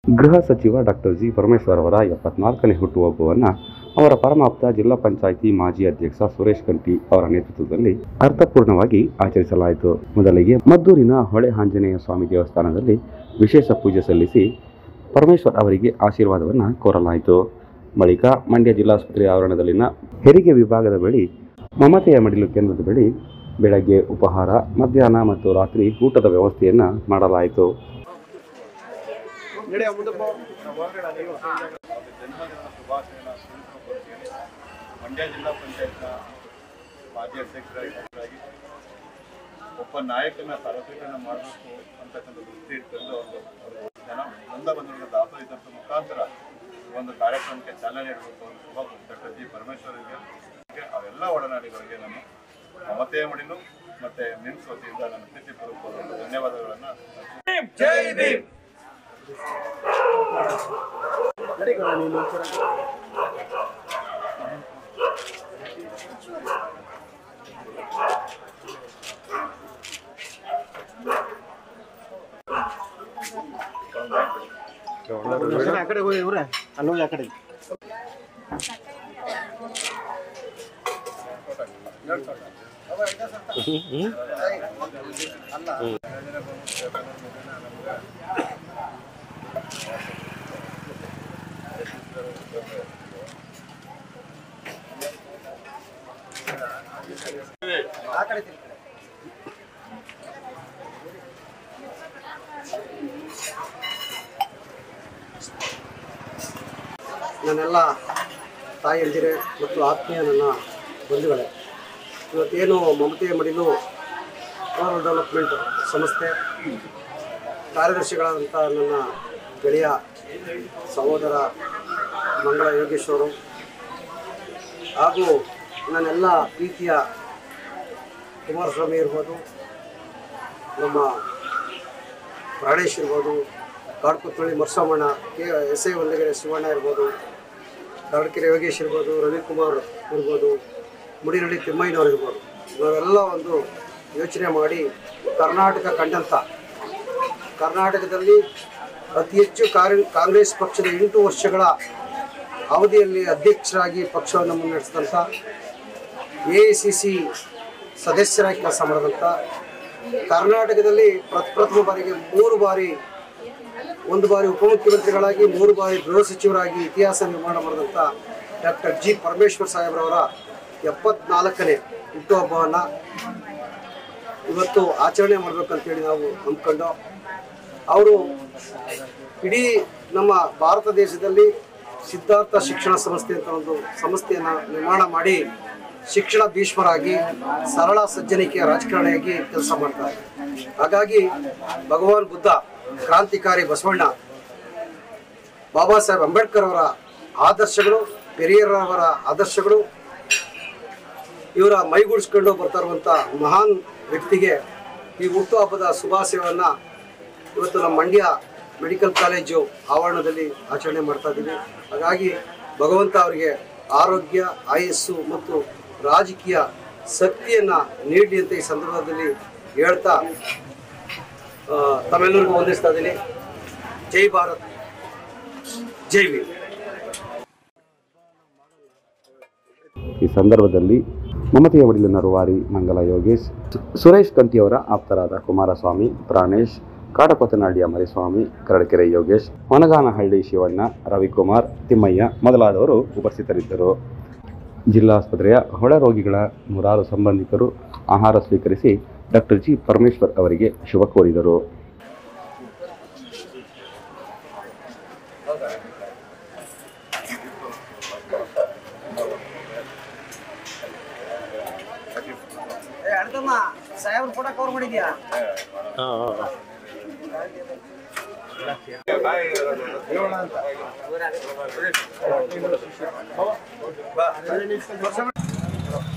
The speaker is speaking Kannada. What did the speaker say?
ಗೃಹ ಸಚಿವ ಡಾಕ್ಟರ್ ಜಿ ಪರಮೇಶ್ವರ್ ಅವರ 74ನೇ ಹುಟ್ಟುಹಬ್ಬವನ್ನು ಅವರ ಪರಮಾಪ್ತ ಜಿಲ್ಲಾ ಪಂಚಾಯಿತಿ ಮಾಜಿ ಅಧ್ಯಕ್ಷ ಸುರೇಶ್ ಕಂಠಿ ಅವರ ನೇತೃತ್ವದಲ್ಲಿ ಅರ್ಥಪೂರ್ಣವಾಗಿ ಆಚರಿಸಲಾಯಿತು. ಮೊದಲಿಗೆ ಮದ್ದೂರಿನ ಹೊಳೆ ಆಂಜನೇಯ ಸ್ವಾಮಿ ದೇವಸ್ಥಾನದಲ್ಲಿ ವಿಶೇಷ ಪೂಜೆ ಸಲ್ಲಿಸಿ ಪರಮೇಶ್ವರ್ ಅವರಿಗೆ ಆಶೀರ್ವಾದವನ್ನು ಕೋರಲಾಯಿತು. ಬಳಿಕ ಮಂಡ್ಯ ಜಿಲ್ಲಾಸ್ಪತ್ರೆಯ ಆವರಣದಲ್ಲಿನ ಹೆರಿಗೆ ವಿಭಾಗದ ಬಳಿ ಮಮತೆಯ ಮಡಿಲು ಕೇಂದ್ರದ ಬಳಿ ಬೆಳಗ್ಗೆ ಉಪಹಾರ, ಮಧ್ಯಾಹ್ನ ಮತ್ತು ರಾತ್ರಿ ಊಟದ ವ್ಯವಸ್ಥೆಯನ್ನು ಮಾಡಲಾಯಿತು. ಮಂಡ್ಯ ಜಿಲ್ಲಾ ಪಂಚಾಯತ್ನ ಮಾಜಿ ಅಧ್ಯಕ್ಷರಾಗಿ ಒಬ್ಬ ನಾಯಕನ ಸಾರ್ವತ್ರಿಕರಣ ಮಾಡಬೇಕು ಅಂತಕ್ಕಂಥ ದೃಷ್ಟಿ ಇಟ್ಕೊಂಡು ಒಂದು ಜನ ಮುಂದೆ ಬಂದಿರೋ ದಾಸೋಹ ಮುಖಾಂತರ ಒಂದು ಕಾರ್ಯಕ್ರಮಕ್ಕೆ ಚಾಲನೆ ನೀಡಬೇಕು ಅಂತ ಶುಭ ಡಾಕ್ಟರ್ ಜಿ ಪರಮೇಶ್ವರಿಗೆ ಅವೆಲ್ಲ ಒಡನಾಡಿಗಳಿಗೆ ನಾನು ಮಮತೆಯ ಮಡಿಲು ಮತ್ತೆ ಮಿಮ್ಸ್ ವತಿಯಿಂದ ನನ್ನ ಪ್ರೀತಿಪೂರ್ವಕ ಧನ್ಯವಾದಗಳನ್ನು. ಜೈ ಭೀಮ್. ಆ ಕಡೆ ಹೋಗಿ ಇವ್ರೆ ಅಲ್ಲೋಗಿ ಆ ಕಡೆ ನನ್ನೆಲ್ಲ ತಾಯಿಯಂದಿರೆ ಮತ್ತು ಆತ್ಮೀಯ ನನ್ನ ಬಂಧುಗಳೇ, ಇವತ್ತೇನು ಮಮತೆಯ ಮಡಿಲು ರೂರಲ್ ಡೆವಲಪ್ಮೆಂಟ್ ಸಂಸ್ಥೆ ಕಾರ್ಯದರ್ಶಿಗಳಾದಂಥ ನನ್ನ ಗೆಳೆಯ ಸಹೋದರ ಮಂಗಳ ಯೋಗೇಶ್ವರು ಹಾಗೂ ನನ್ನೆಲ್ಲ ಪ್ರೀತಿಯ ಕುಮಾರಸ್ವಾಮಿ ಇರ್ಬೋದು, ನಮ್ಮ ಪ್ರಾಣೇಶ್ ಇರ್ಬೋದು, ಕಾಡ್ಪುತ್ತಳ್ಳಿ ಮರ್ಸೋಮಣ್ಣ, ಎಸ್.ಐ. ಒಂದಗೆರೆ ಶಿವಣ್ಣ ಇರ್ಬೋದು, ದಾವಣಗೆರೆ ಯೋಗೇಶ್ ಇರ್ಬೋದು, ರವಿಕುಮಾರ್ ಇರ್ಬೋದು, ಮುಡಿನಳ್ಳಿ ತಿಮ್ಮಯ್ಯನವ್ರು ಇರ್ಬೋದು, ನಾವೆಲ್ಲ ಒಂದು ಯೋಚನೆ ಮಾಡಿ ಕರ್ನಾಟಕ ಕಂಡಂಥ ಕರ್ನಾಟಕದಲ್ಲಿ ಅತಿ ಹೆಚ್ಚು ಕಾಂಗ್ರೆಸ್ ಪಕ್ಷದ 8 ವರ್ಷಗಳ ಅವಧಿಯಲ್ಲಿ ಅಧ್ಯಕ್ಷರಾಗಿ ಪಕ್ಷವನ್ನು ಮುನ್ನಡೆಸಿದಂಥ AICC ಸದಸ್ಯರಾಗಿ ಕೆಲಸ ಮಾಡಿದಂಥ ಕರ್ನಾಟಕದಲ್ಲಿ ಪ್ರಥಮ ಬಾರಿಗೆ 3 ಬಾರಿ, 1 ಬಾರಿ ಉಪಮುಖ್ಯಮಂತ್ರಿಗಳಾಗಿ 3 ಬಾರಿ ಗೃಹ ಸಚಿವರಾಗಿ ಇತಿಹಾಸ ನಿರ್ಮಾಣ ಮಾಡಿದಂಥ ಡಾಕ್ಟರ್ ಜಿ ಪರಮೇಶ್ವರ್ ಸಾಹೇಬ್ರವರ 74ನೇ ಹುಟ್ಟುಹಬ್ಬವನ್ನು ಇವತ್ತು ಆಚರಣೆ ಮಾಡಬೇಕಂತೇಳಿ ನಾವು ಅಂದ್ಕೊಂಡು, ಅವರು ಇಡೀ ನಮ್ಮ ಭಾರತ ದೇಶದಲ್ಲಿ ಸಿದ್ಧಾರ್ಥ ಶಿಕ್ಷಣ ಸಂಸ್ಥೆ ಅಂತ ಒಂದು ಸಂಸ್ಥೆಯನ್ನು ನಿರ್ಮಾಣ ಮಾಡಿ ಶಿಕ್ಷಣ ಭೀಷ್ಮರಾಗಿ ಸರಳ ಸಜ್ಜನಿಕೆಯ ರಾಜಕಾರಣಿಯಾಗಿ ಕೆಲಸ ಮಾಡ್ತಾರೆ. ಹಾಗಾಗಿ ಭಗವಾನ್ ಬುದ್ಧ, ಕ್ರಾಂತಿಕಾರಿ ಬಸವಣ್ಣ, ಬಾಬಾ ಸಾಹೇಬ್ ಅಂಬೇಡ್ಕರ್ ಅವರ ಆದರ್ಶಗಳು, ಪೆರಿಯರವರ ಆದರ್ಶಗಳು ಇವರ ಮೈಗೂಡಿಸ್ಕೊಂಡು ಬರ್ತಾ ಇರುವಂಥ ಮಹಾನ್ ವ್ಯಕ್ತಿಗೆ ಈ ಹುಟ್ಟುಹಬ್ಬದ ಶುಭಾಶಯವನ್ನು ಇವತ್ತು ನಮ್ಮ ಮಂಡ್ಯ ಮೆಡಿಕಲ್ ಕಾಲೇಜು ಆವರಣದಲ್ಲಿ ಆಚರಣೆ ಮಾಡ್ತಾ ಇದ್ದೀವಿ. ಹಾಗಾಗಿ ಭಗವಂತ ಅವರಿಗೆ ಆರೋಗ್ಯ, ಆಯಸ್ಸು ಮತ್ತು ರಾಜಕೀಯ ಶಕ್ತಿಯನ್ನು ನೀಡಲಿ ಅಂತ ಈ ಸಂದರ್ಭದಲ್ಲಿ ಹೇಳ್ತಾ ತಮ್ಮೆಲ್ಲರಿಗೂ ವಂದಿಸ್ತಾ ಇದ್ದೀನಿ. ಜೈ ಭಾರತ್, ಜೈ ಭೀಮ್. ಈ ಸಂದರ್ಭದಲ್ಲಿ ಮಮತೆಯ ಮಡಿಲಿನ ರೂವಾರಿ ಮಂಗಲ ಯೋಗೇಶ್, ಸುರೇಶ್ ಕಂಠಿಯವರ ಆಪ್ತರಾದ ಕುಮಾರಸ್ವಾಮಿ, ಪ್ರಾಣೇಶ್, ಕಾಡಕೊತ್ತನಹಳ್ಳಿಯ ಮರಿಸ್ವಾಮಿ, ಕರಡಕೆರೆ ಯೋಗೇಶ್, ಹೊನಗಾನಹಳ್ಳಿ ಶಿವಣ್ಣ, ರವಿಕುಮಾರ್, ತಿಮ್ಮಯ್ಯ ಮೊದಲಾದವರು ಉಪಸ್ಥಿತರಿದ್ದರು. ಜಿಲ್ಲಾಸ್ಪತ್ರೆಯ ಹೊಳ ರೋಗಿಗಳ 106 ಸಂಬಂಧಿಕರು ಆಹಾರ ಸ್ವೀಕರಿಸಿ ಡಾಕ್ಟರ್ ಜಿ ಪರಮೇಶ್ವರ್ ಅವರಿಗೆ ಶುಭ ಕೋರಿದರು. ಸಾಹೇಬ್ರ ಫೋಟೋ ಕವರ್ ಮಾಡಿದ್ಯಾ? ಅಂತ